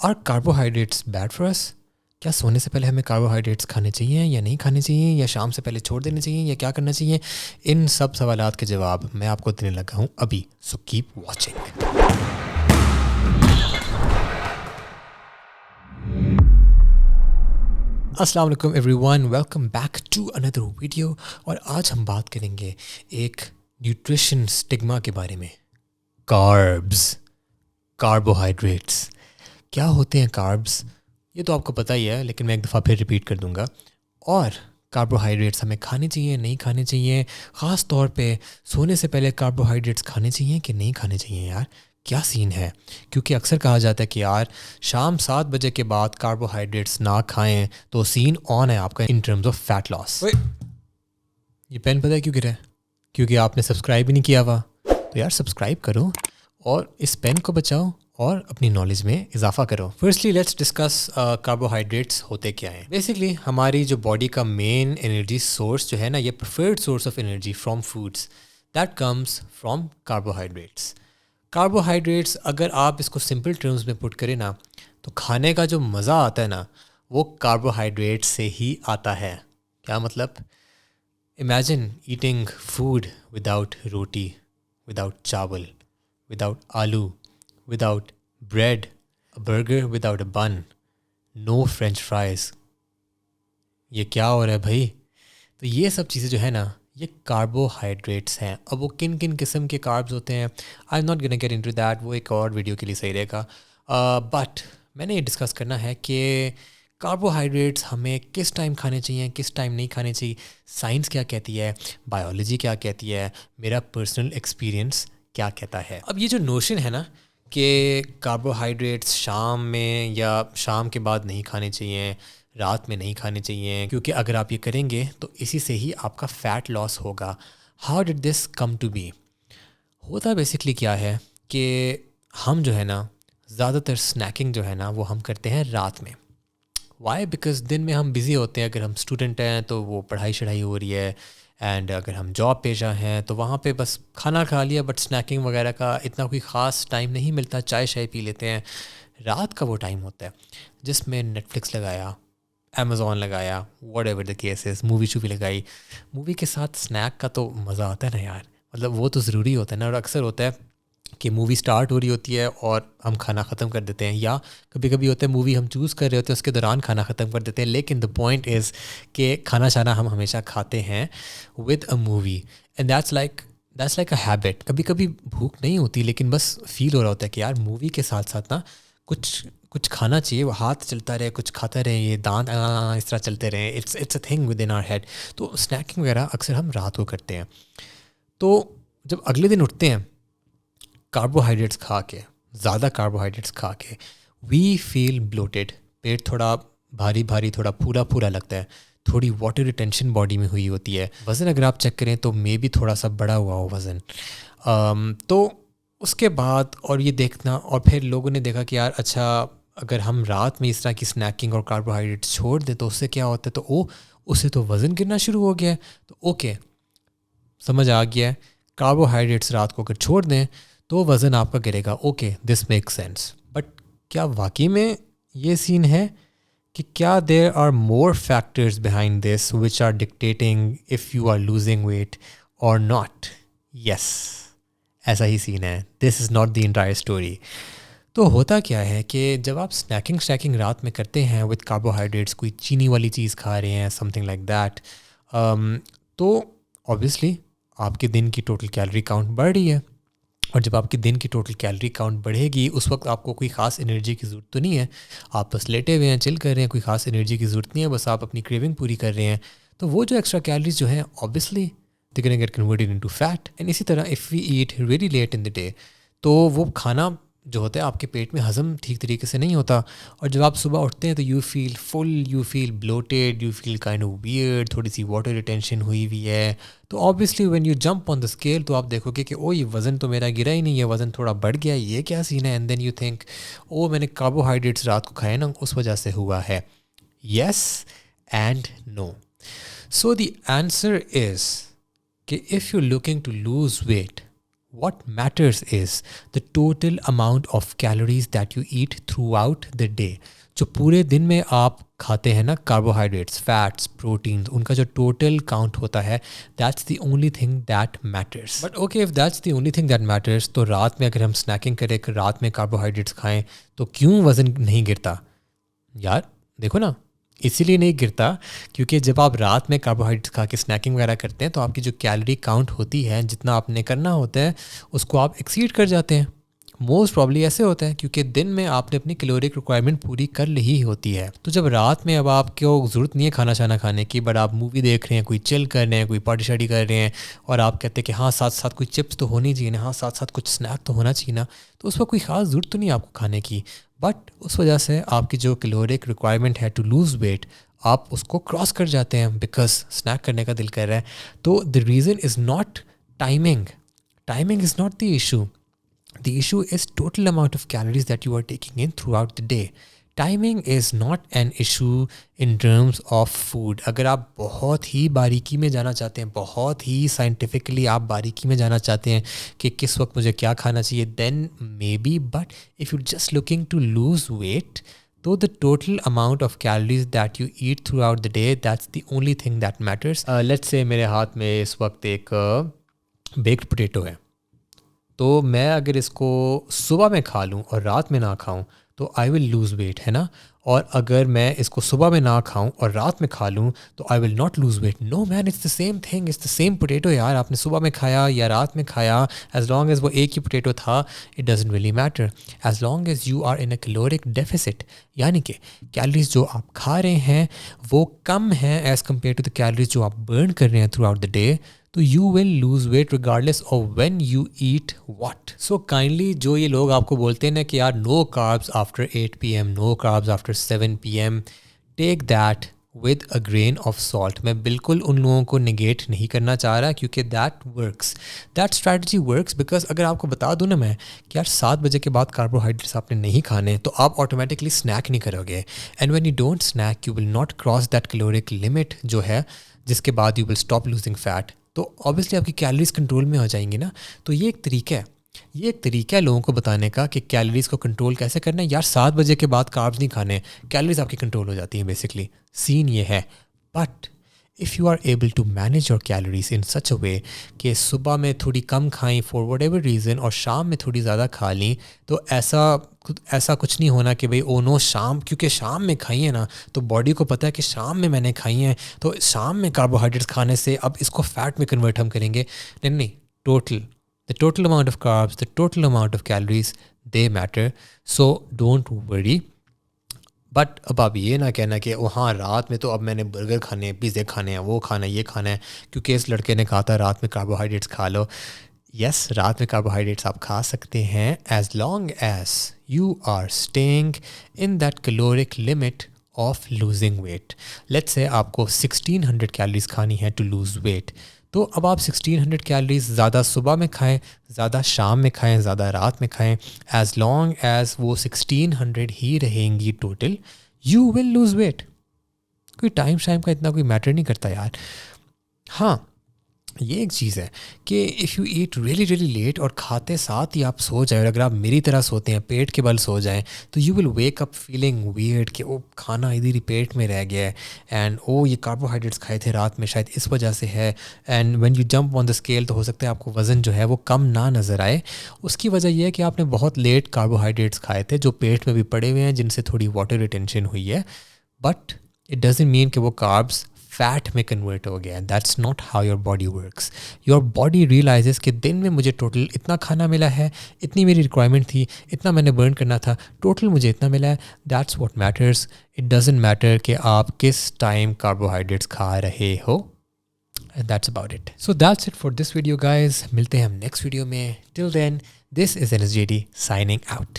Are carbohydrates bad for us? क्या सोने से पहले हमें कार्बोहाइड्रेट्स खाने चाहिए या नहीं खाने चाहिए, या शाम से पहले छोड़ देने चाहिए, या क्या करना चाहिए? इन सब सवालात के जवाब मैं आपको देने लगा हूँ अभी, सो कीप वॉचिंग। अस्सलाम वालेकुम everyone, welcome back to another video. और आज हम बात करेंगे एक न्यूट्रिशन स्टिग्मा के बारे में, कार्ब्स, कार्बोहाइड्रेट्स। क्या होते हैं कार्ब्स? ये तो आपको पता ही है, लेकिन मैं एक दफ़ा फिर रिपीट कर दूंगा। और कार्बोहाइड्रेट्स हमें खाने चाहिए, नहीं खाने चाहिए? ख़ास तौर पे सोने से पहले कार्बोहाइड्रेट्स खाने चाहिए कि नहीं खाने चाहिए? यार क्या सीन है? क्योंकि अक्सर कहा जाता है कि यार शाम 7 बजे के बाद कार्बोहाइड्रेट्स ना खाएं तो सीन ऑन है आपका in terms of fat loss. ये पेन पता है क्यों गिरा है? क्योंकि आपने सब्सक्राइब ही नहीं किया हुआ। तो यार सब्सक्राइब करो और इस पेन को बचाओ और अपनी नॉलेज में इजाफा करो। फर्स्टली लेट्स डिस्कस कार्बोहाइड्रेट्स होते क्या हैं। बेसिकली हमारी जो बॉडी का मेन एनर्जी सोर्स जो है ना, ये preferred source of energy from foods, that comes from carbohydrates. Carbohydrates अगर आप इसको सिंपल टर्म्स में पुट करें ना, तो खाने का जो मज़ा आता है ना, वो कार्बोहाइड्रेट से ही आता है। क्या मतलब? इमेजिन ईटिंग फूड विदाउट रोटी, विदाउट चावल, without aloo, without bread, a burger without a bun, no french fries. ये क्या हो रहा है भाई? तो ये सब चीज़ें जो है ना, ये कार्बोहाइड्रेट्स हैं। अब वो किन किन किस्म के कार्ब्स होते हैं, I am not gonna get into that, वो एक और वीडियो के लिए सही रहेगा। बट मैंने ये डिस्कस करना है कि कार्बोहाइड्रेट्स हमें किस टाइम खाने चाहिए, किस टाइम नहीं खाने चाहिए। साइंस क्या कहती है, बायोलॉजी क्या कहती है, मेरा पर्सनल एक्सपीरियंस क्या कहता है। अब ये जो नोशन है ना कि कार्बोहाइड्रेट्स शाम में या शाम के बाद नहीं खाने चाहिए, रात में नहीं खाने चाहिए, क्योंकि अगर आप ये करेंगे तो इसी से ही आपका फ़ैट लॉस होगा। How did this come to be? होता बेसिकली क्या है कि हम जो है ना, ज़्यादातर स्नैकिंग जो है ना वो हम करते हैं रात में। वाई? बिकॉज दिन में हम बिज़ी होते हैं। अगर हम स्टूडेंट हैं तो वो पढ़ाई शढ़ाई हो रही है, एंड अगर हम जॉब पेशा हैं तो वहाँ पे बस खाना खा लिया, बट स्नैकिंग वगैरह का इतना कोई ख़ास टाइम नहीं मिलता। चाय शाय पी लेते हैं। रात का वो टाइम होता है जिसमें नेटफ्लिक्स लगाया, अमेज़ॉन लगाया, whatever the cases, movie शूवी लगाई। मूवी के साथ स्नैक का तो मज़ा आता है ना यार, मतलब वो तो ज़रूरी होता है ना। और अक्सर होता है कि मूवी स्टार्ट हो रही होती है और हम खाना ख़त्म कर देते हैं, या कभी कभी होता है मूवी हम चूज़ कर रहे होते हैं, उसके दौरान खाना ख़त्म कर देते हैं। लेकिन द पॉइंट इज़ कि खाना शाना हम हमेशा खाते हैं with a movie, and that's like a habit. कभी कभी भूख नहीं होती, लेकिन बस फील हो रहा होता है कि यार मूवी के साथ साथ ना कुछ कुछ खाना चाहिए, वो हाथ चलता रहे, कुछ खाता रहे, ये दांत इस तरह चलते रहे। It's a thing with in our head. तो स्नैकिंग वगैरह अक्सर हम रात को करते हैं। तो जब अगले दिन उठते हैं कार्बोहाइड्रेट्स खा के, ज़्यादा कार्बोहाइड्रेट्स खा के, वी फील ब्लोटेड। पेट थोड़ा भारी भारी, थोड़ा फूला फूला लगता है, थोड़ी वाटर रिटेंशन बॉडी में हुई होती है। वज़न अगर आप चेक करें तो मे भी थोड़ा सा बढ़ा हुआ हो वज़न। तो उसके बाद और ये देखना, और फिर लोगों ने देखा कि यार अच्छा अगर हम रात में इस तरह की स्नैकिंग और कार्बोहाइड्रेट्स छोड़ दें तो उससे क्या होता है, तो उससे तो वज़न गिरना शुरू हो गया है। तो ओके, समझ आ गया है, कार्बोहाइड्रेट्स रात को अगर छोड़ दें तो वज़न आपका गिरेगा। Okay, this make sense. But क्या वाकई में ये सीन है कि क्या there are more factors behind this which are dictating if you are losing weight और नॉट? यस, ऐसा ही सीन है। This is not the entire story. तो होता क्या है कि जब आप स्नैकिंग रात में करते हैं विद कार्बोहाइड्रेट्स, कोई चीनी वाली चीज़ खा रहे हैं, समथिंग लाइक दैट, तो ऑब्वियसली आपके दिन की टोटल कैलोरी काउंट बढ़ रही है। और जब आपके दिन की टोटल कैलोरी काउंट बढ़ेगी, उस वक्त आपको कोई ख़ास एनर्जी की ज़रूरत तो नहीं है। आप बस लेटे हुए हैं, चिल कर रहे हैं, कोई ख़ास एनर्जी की ज़रूरत नहीं है, बस आप अपनी क्रेविंग पूरी कर रहे हैं। तो वो जो एक्स्ट्रा कैलोरीज जो हैं, obviously they can get converted into fat. And इसी तरह if we eat very late in the day, तो वो खाना जो होता है आपके पेट में हज़म ठीक तरीके से नहीं होता। और जब आप सुबह उठते हैं तो you feel full, you feel bloated, you feel kind of weird, थोड़ी सी वाटर रिटेंशन हुई हुई है। तो obviously when you jump on the scale तो आप देखोगे कि ओ ये वज़न तो मेरा गिरा ही नहीं है, वज़न थोड़ा बढ़ गया, ये क्या सीन है? And then you think oh मैंने कार्बोहाइड्रेट्स रात को खाए ना, उस वजह से हुआ है। Yes and no. So the answer is कि if you looking to lose weight, what matters is the total amount of calories that you eat throughout the day. जो पूरे दिन में आप खाते हैं ना कार्बोहाइड्रेट्स, फैट्स, प्रोटीन्स, उनका जो टोटल काउंट होता है, that's the only thing that matters. But okay, if that's the only thing that matters, तो रात में अगर हम स्नैकिंग करें, रात में कार्बोहाइड्रेट्स खाएं, तो क्यों वज़न नहीं गिरता? यार देखो ना, इसीलिए नहीं गिरता क्योंकि जब आप रात में कार्बोहाइड्रेट्स खा के स्नैकिंग वगैरह करते हैं तो आपकी जो कैलोरी काउंट होती है, जितना आपने करना होता है, उसको आप एक्सीड कर जाते हैं. मोस्ट प्रॉब्ली ऐसे होता है क्योंकि दिन में आपने अपनी कैलोरिक रिक्वायरमेंट पूरी कर ली ही होती है. तो जब रात में अब आपको ज़रूरत नहीं है खाना शाना खाने की, बट आप मूवी देख रहे हैं, कोई चिल कर रहे हैं, कोई पार्टी शार्टी कर रहे हैं, और आप कहते हैं कि हाँ साथ साथ कोई चिप्स तो होनी चाहिए ना, हाँ साथ साथ कुछ स्नैक तो होना चाहिए ना, तो उस पर कोई ख़ास ज़रूरत तो नहीं है आपको खाने की, बट उस वजह से आपकी जो कैलोरिक रिक्वायरमेंट है टू लूज़ वेट, आप उसको क्रॉस कर जाते हैं बिकॉज स्नैक करने का दिल कर रहा है. तो the reason is not timing. Timing is not the issue. The issue is total amount of calories that you are taking in throughout the day. Timing is not an issue in terms of food. अगर आप बहुत ही बारीकी में जाना चाहते हैं, बहुत ही scientifically आप बारीकी में जाना चाहते हैं कि किस वक्त मुझे क्या खाना चाहिए, then maybe. But if you're just looking to lose weight, तो the total amount of calories that you eat throughout the day, that's the only thing that matters. Let's say मेरे हाथ में इस वक्त एक baked potato है, तो मैं अगर इसको सुबह में खा लूँ और रात में ना खाऊँ तो आई विल लूज़ वेट, है ना. और अगर मैं इसको सुबह में ना खाऊं और रात में खा लूँ तो I will not lose weight. No man, it's the same thing, it's the same potato यार. आपने सुबह में खाया या रात में खाया, एज लॉन्ग एज वो एक ही पोटैटो था, it doesn't really matter as long as you are in a caloric deficit. यानी कि कैलोरीज जो आप खा रहे हैं वो कम हैं as compare to the calories जो आप बर्न कर रहे हैं थ्रू आउट द डे. तो you will lose weight regardless of when you eat what. So kindly जो ये लोग आपको बोलते हैं ना कि यार no carbs after 8 PM, no carbs after 7 PM, take that with a grain of salt. मैं बिल्कुल उन लोगों को निगेट नहीं करना चाह रहा क्योंकि that works, that strategy works. Because अगर आपको बता दूँ ना मैं कि यार 7 बजे के बाद कार्बोहाइड्रेट्स आपने नहीं खाने तो आप ऑटोमेटिकली स्नैक नहीं करोगे. And when you don't snack you will not cross that caloric limit जो है, जिसके बाद you will stop losing fat. तो ऑब्वियसली आपकी कैलोरीज कंट्रोल में हो जाएंगी ना. तो ये एक तरीका है, ये एक तरीका है लोगों को बताने का कि कैलोरीज को कंट्रोल कैसे करना है. यार 7 बजे के बाद कार्ब्स नहीं खाने, कैलोरीज आपकी कंट्रोल हो जाती हैं बेसिकली. सीन ये है. But if you are able to manage your calories in such a way कि सुबह में थोड़ी कम खाएं फॉर वट एवर रीज़न और शाम में थोड़ी ज़्यादा खा लीं, तो ऐसा कुछ नहीं होना कि भाई ओ नो शाम, क्योंकि शाम में खाई है ना तो बॉडी को पता है कि शाम में मैंने खाई है तो शाम में कार्बोहाइड्रेट्स खाने से अब इसको फैट में कन्वर्ट हम करेंगे. नहीं, the total amount of carbs, the total amount of calories, they matter. So don't worry. But अब आप ये ना कहना कि हाँ रात में तो अब मैंने बर्गर खाने हैं, पिज़्ज़े खाने हैं, वो खाना है, ये खाना है क्योंकि इस लड़के ने कहा था रात में कार्बोहाइड्रेट्स खा लो. यस, रात में कार्बोहाइड्रेट्स आप खा सकते हैं as long as you are staying in that caloric limit of losing weight. Let's say आपको 1600 कैलोरीज खानी है टू लूज़ वेट. तो अब आप 1600 कैलोरीज ज़्यादा सुबह में खाएं, ज़्यादा शाम में खाएं, ज़्यादा रात में खाएं, एज़ लॉन्ग एज़ वो 1600 ही रहेंगी total, you will lose wait. कोई टाइम का इतना कोई मैटर नहीं करता यार. हाँ, ये एक चीज़ है कि if you eat really late और खाते साथ ही आप सो जाए, और अगर आप मेरी तरह सोते हैं, पेट के बल सो जाएं, तो you will wake up feeling weird कि वो खाना इधर ही पेट में रह गया है एंड ओ ये कार्बोहाइड्रेट्स खाए थे रात में शायद इस वजह से है. And when you jump on the scale तो हो सकता है आपको वज़न जो है वो कम ना नज़र आए. उसकी वजह यह है कि आपने बहुत लेट कार्बोहाइड्रेट्स खाए थे जो पेट में भी पड़े हुए हैं, जिनसे थोड़ी वाटर रिटेंशन हुई है. बट इट डजंट मीन कि वो कार्ब्स फैट में कन्वर्ट हो गया. That's not how your body works. Your body realises कि दिन में मुझे टोटल इतना खाना मिला है, इतनी मेरी रिक्वायरमेंट थी, इतना मैंने बर्न करना था, टोटल मुझे इतना मिला है. That's what matters. It doesn't matter कि आप किस टाइम कार्बोहाइड्रेट्स खा रहे हो. And that's about it. So that's it for this video guys. मिलते हैं हम नेक्स्ट वीडियो में. Till then, this is NSJD signing out.